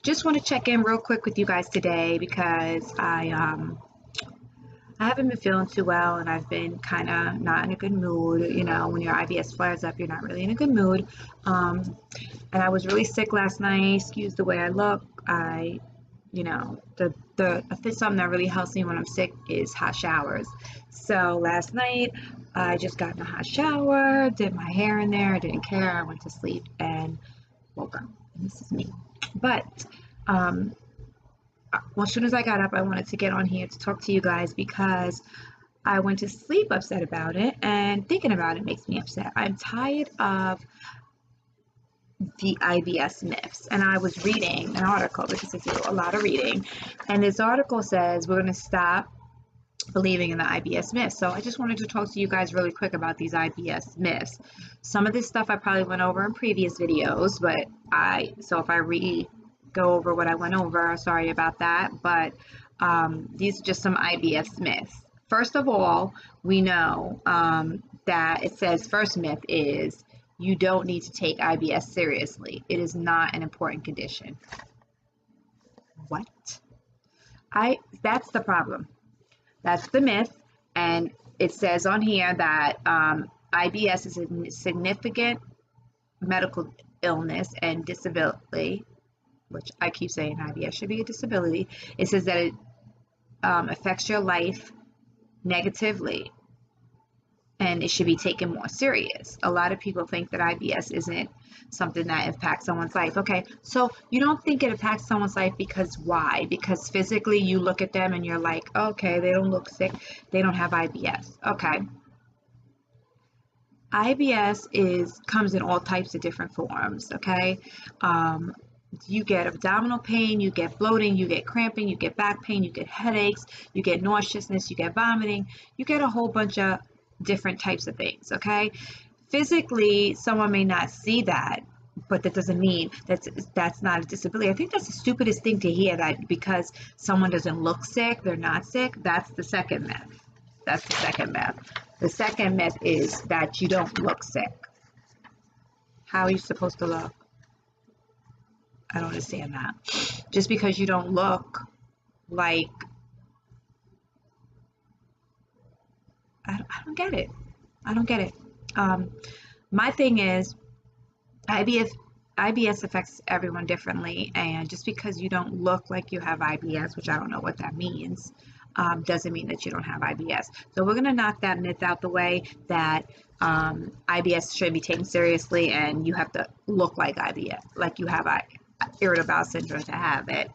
Just want to check in real quick with you guys today because I haven't been feeling too well and I've been kind of not in a good mood. You know, when your IBS flares up, you're not really in a good mood. And I was really sick last night. Excuse the way I look. Something that really helps me when I'm sick is hot showers. So last night I just got in a hot shower, did my hair in there. I didn't care. I went to sleep and woke up. And this is me. But as soon as I got up, I wanted to get on here to talk to you guys because I went to sleep upset about it, and thinking about it makes me upset. I'm tired of the IBS myths, and I was reading an article because I do a lot of reading, and this article says we're going to stop believing in the IBS myths. So I just wanted to talk to you guys really quick about these IBS myths. Some of this stuff I probably went over in previous videos, but if I go over what I went over, sorry about that, but these are just some IBS myths. First of all, we know that it says first myth is you don't need to take IBS seriously. It is not an important condition. What? That's the problem. That's the myth, and it says on here that IBS is a significant medical illness and disability, which I keep saying IBS should be a disability. It says that it affects your life negatively and it should be taken more serious. A lot of people think that IBS isn't something that impacts someone's life. Okay, so you don't think it impacts someone's life because why? Because physically you look at them and you're like, okay, they don't look sick, they don't have IBS. Okay. IBS comes in all types of different forms, okay? You get abdominal pain, you get bloating, you get cramping, you get back pain, you get headaches, you get nauseousness, you get vomiting, you get a whole bunch of different types of things, okay? Physically, someone may not see that, but that doesn't mean that's not a disability. I think that's the stupidest thing to hear, that because someone doesn't look sick, they're not sick. That's the second myth. That's the second myth. The second myth is that you don't look sick. How are you supposed to look? I don't understand that. Just because you don't look like, I don't get it. I don't get it. My thing is, IBS affects everyone differently, and just because you don't look like you have IBS, which I don't know what that means, doesn't mean that you don't have IBS. So we're going to knock that myth out the way that IBS should be taken seriously and you have to look like IBS, like you have irritable bowel syndrome to have it.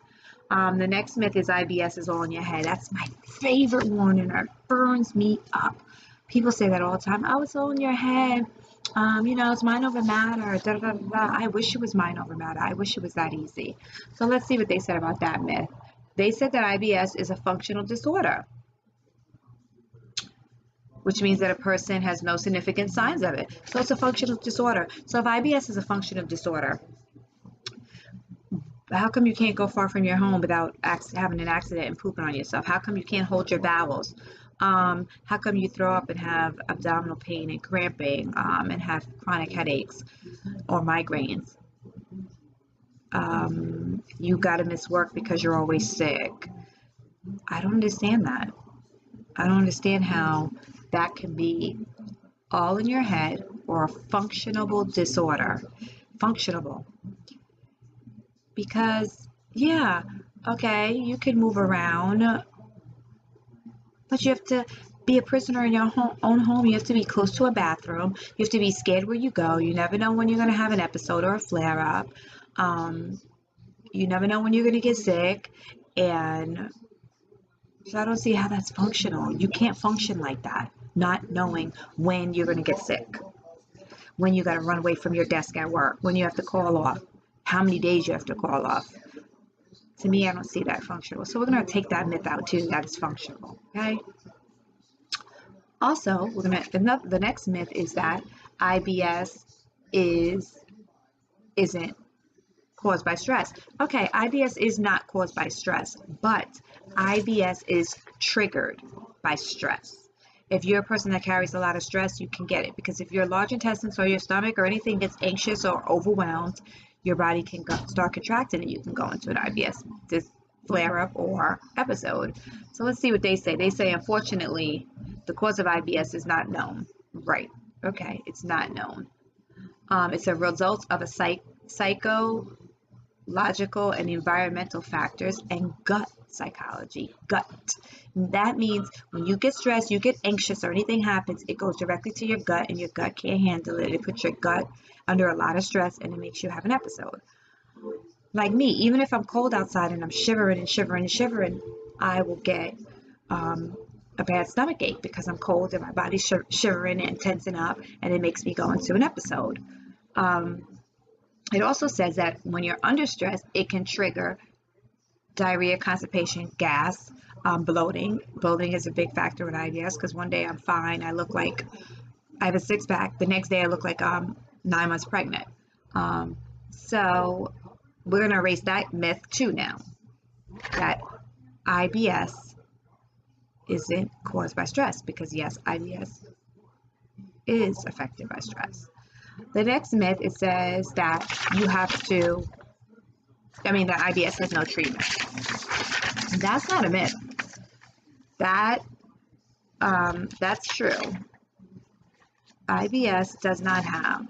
The next myth is IBS is all in your head. That's my favorite one, and it burns me up. People say that all the time. Oh, it's all in your head. It's mind over matter. Da, da, da, da. I wish it was mind over matter. I wish it was that easy. So let's see what they said about that myth. They said that IBS is a functional disorder, which means that a person has no significant signs of it. So it's a functional disorder. So if IBS is a functional disorder, how come you can't go far from your home without having an accident and pooping on yourself? How come you can't hold your bowels? How come you throw up and have abdominal pain and cramping and have chronic headaches or migraines? You got to miss work because you're always sick. I don't understand that. I don't understand how that can be all in your head or a functional disorder. Functional. Because, yeah, okay, you can move around, but you have to be a prisoner in your own home. You have to be close to a bathroom. You have to be scared where you go. You never know when you're going to have an episode or a flare-up. You never know when you're going to get sick. And so I don't see how that's functional. You can't function like that, not knowing when you're going to get sick, when you got to run away from your desk at work, when you have to call off, how many days you have to call off. To me, I don't see that functional. So we're going to take that myth out too, that it's functional, okay? Also, the next myth is that IBS isn't caused by stress. Okay, IBS is not caused by stress, but IBS is triggered by stress. If you're a person that carries a lot of stress, you can get it, because if your large intestines or your stomach or anything gets anxious or overwhelmed, your body can start contracting and you can go into an IBS flare up or episode. So let's see what they say. They say, unfortunately, the cause of IBS is not known. Right. Okay. It's not known. It's a result of a psychological and environmental factors and gut psychology. Gut. That means when you get stressed, you get anxious, or anything happens, it goes directly to your gut, and your gut can't handle it. It puts your gut under a lot of stress, and it makes you have an episode. Like me, even if I'm cold outside and I'm shivering and shivering and shivering, I will get a bad stomach ache because I'm cold and my body's shivering and tensing up, and it makes me go into an episode. It also says that when you're under stress, it can trigger diarrhea, constipation, gas, bloating. Bloating is a big factor with IBS because one day I'm fine, I look like I have a six-pack. The next day I look like I'm 9 months pregnant. So we're going to erase that myth too now, that IBS isn't caused by stress, because yes, IBS is affected by stress. The next myth, it says that that IBS has no treatment. That's not a myth. That's true. IBS does not have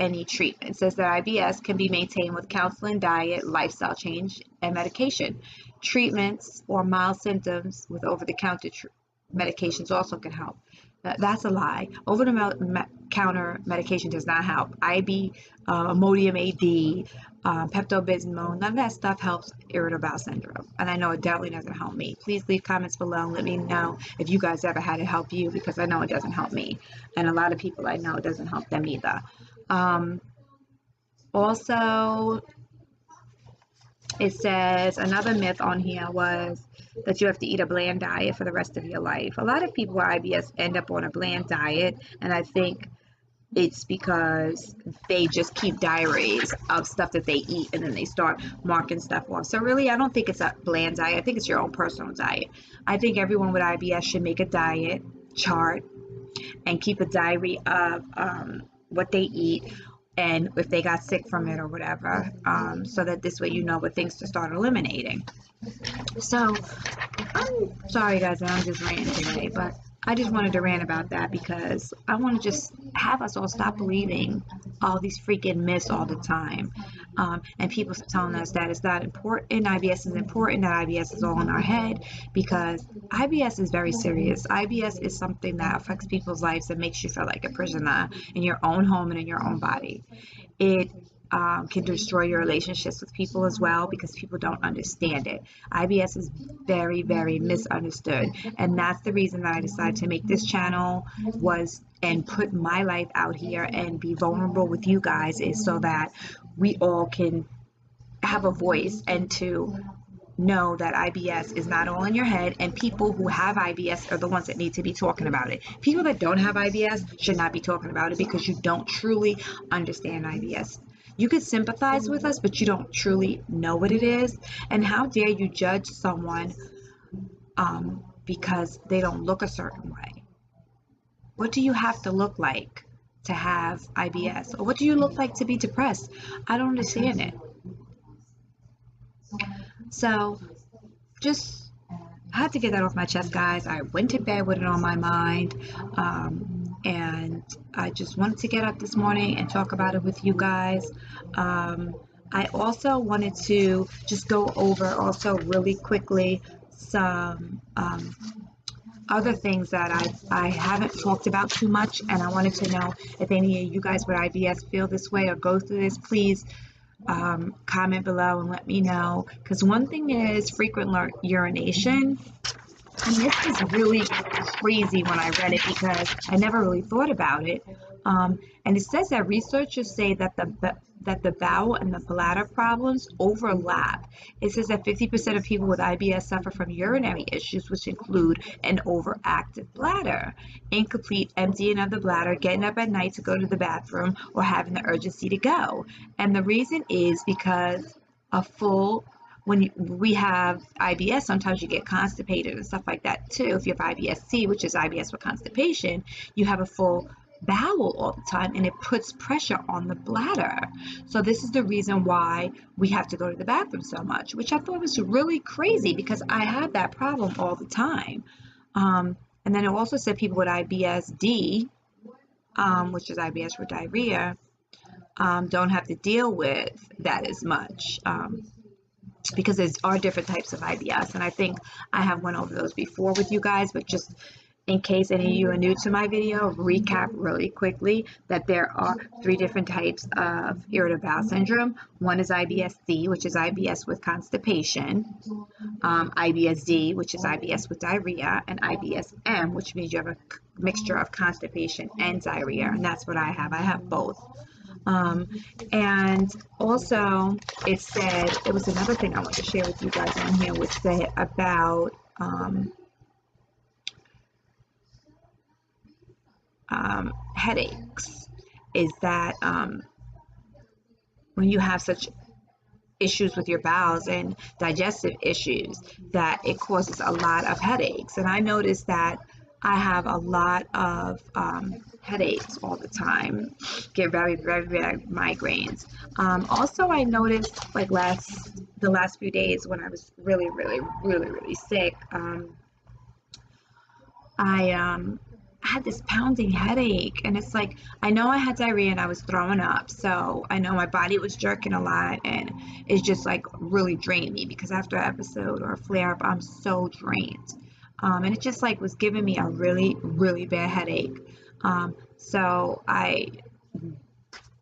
any treatment. It says that IBS can be maintained with counseling, diet, lifestyle change, and medication. Treatments or mild symptoms with over-the-counter medications also can help. That's a lie. Over-the-counter medication does not help. Imodium AD, Pepto-Bismol, none of that stuff helps irritable bowel syndrome. And I know it definitely doesn't help me. Please leave comments below and let me know if you guys ever had it help you, because I know it doesn't help me. And a lot of people I know it doesn't help them either. Also, it says another myth on here was that you have to eat a bland diet for the rest of your life. A lot of people with IBS end up on a bland diet, and I think it's because they just keep diaries of stuff that they eat, and then they start marking stuff off. So really, I don't think it's a bland diet. I think it's your own personal diet. I think everyone with IBS should make a diet chart and keep a diary of what they eat and if they got sick from it or whatever, so that this way you know what things to start eliminating. So I'm sorry guys that I'm just ranting today, but I just wanted to rant about that because I want to just have us all stop believing all these freaking myths all the time. And people telling us that it's not important, IBS is important, that IBS is all in our head, because IBS is very serious. IBS is something that affects people's lives and makes you feel like a prisoner in your own home and in your own body. It can destroy your relationships with people as well, because people don't understand it. IBS is very, very misunderstood, and that's the reason that I decided to make this channel and put my life out here and be vulnerable with you guys, is so that we all can have a voice and to know that IBS is not all in your head, and people who have IBS are the ones that need to be talking about it. People that don't have IBS should not be talking about it, because you don't truly understand IBS. You can sympathize with us, but you don't truly know what it is. And how dare you judge someone because they don't look a certain way? What do you have to look like to have IBS? Or what do you look like to be depressed? I don't understand it. So just had to get that off my chest, guys. I went to bed with it on my mind, and I just wanted to get up this morning and talk about it with you guys. I also wanted to just go over also really quickly some other things that I haven't talked about too much, and I wanted to know if any of you guys with IBS feel this way or go through this. Please comment below and let me know, because one thing is frequent urination, and this is really crazy when I read it because I never really thought about it. And it says that researchers say that the bowel and the bladder problems overlap. It says that 50% of people with IBS suffer from urinary issues, which include an overactive bladder, incomplete emptying of the bladder, getting up at night to go to the bathroom, or having the urgency to go. And the reason is because when we have IBS, sometimes you get constipated and stuff like that too. If you have IBS-C, which is IBS with constipation, you have a full bowel all the time, and it puts pressure on the bladder. So this is the reason why we have to go to the bathroom so much, which I thought was really crazy because I have that problem all the time. And then it also said people with IBS-D, which is IBS for diarrhea, don't have to deal with that as much, because there are different types of IBS, and I think I have went over those before with you guys, but just in case any of you are new to my video, recap really quickly that there are 3 different types of irritable bowel syndrome. One is IBS-C, which is IBS with constipation, IBS-D, which is IBS with diarrhea, and IBS-M, which means you have a mixture of constipation and diarrhea, and that's what I have. I have both. And also it said, it was another thing I want to share with you guys on here, which said about headaches, is that when you have such issues with your bowels and digestive issues, that it causes a lot of headaches. And I noticed that I have a lot of headaches all the time, get very, very, very migraines. Also, I noticed like the last few days when I was really, really, really, really sick, I had this pounding headache, and it's like, I know I had diarrhea and I was throwing up, so I know my body was jerking a lot, and it's just like really drained me, because after an episode or a flare-up, I'm so drained. And it just like was giving me a really, really bad headache. So I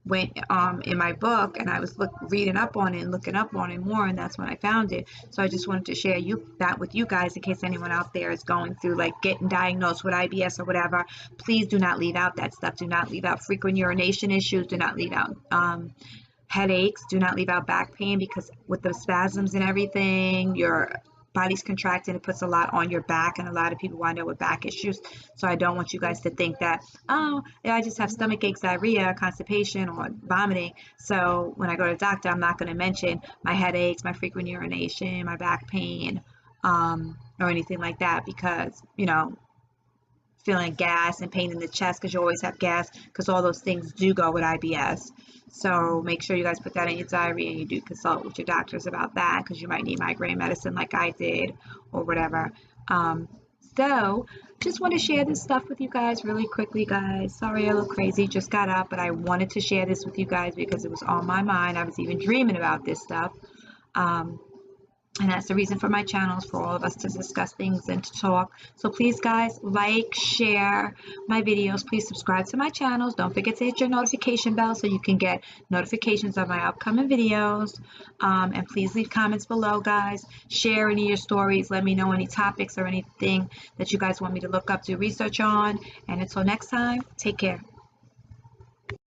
went in my book, and I was reading up on it and looking up on it more, and that's when I found it. So I just wanted to share that with you guys, in case anyone out there is going through like getting diagnosed with IBS or whatever. Please do not leave out that stuff. Do not leave out frequent urination issues. Do not leave out headaches. Do not leave out back pain, because with the spasms and everything, your body's contracting, it puts a lot on your back, and a lot of people wind up with back issues. So I don't want you guys to think that, oh, I just have stomach aches, diarrhea, constipation, or vomiting, so when I go to the doctor, I'm not going to mention my headaches, my frequent urination, my back pain, or anything like that, because, you know, feeling gas and pain in the chest, because you always have gas, because all those things do go with IBS. So make sure you guys put that in your diary, and you do consult with your doctors about that, because you might need migraine medicine like I did, or whatever. So just want to share this stuff with you guys really quickly, guys. Sorry I look crazy, just got up, but I wanted to share this with you guys because it was on my mind. I was even dreaming about this stuff. And that's the reason for my channels, for all of us to discuss things and to talk. So please, guys, like, share my videos. Please subscribe to my channels. Don't forget to hit your notification bell so you can get notifications of my upcoming videos. And please leave comments below, guys. Share any of your stories. Let me know any topics or anything that you guys want me to look up, do research on. And until next time, take care.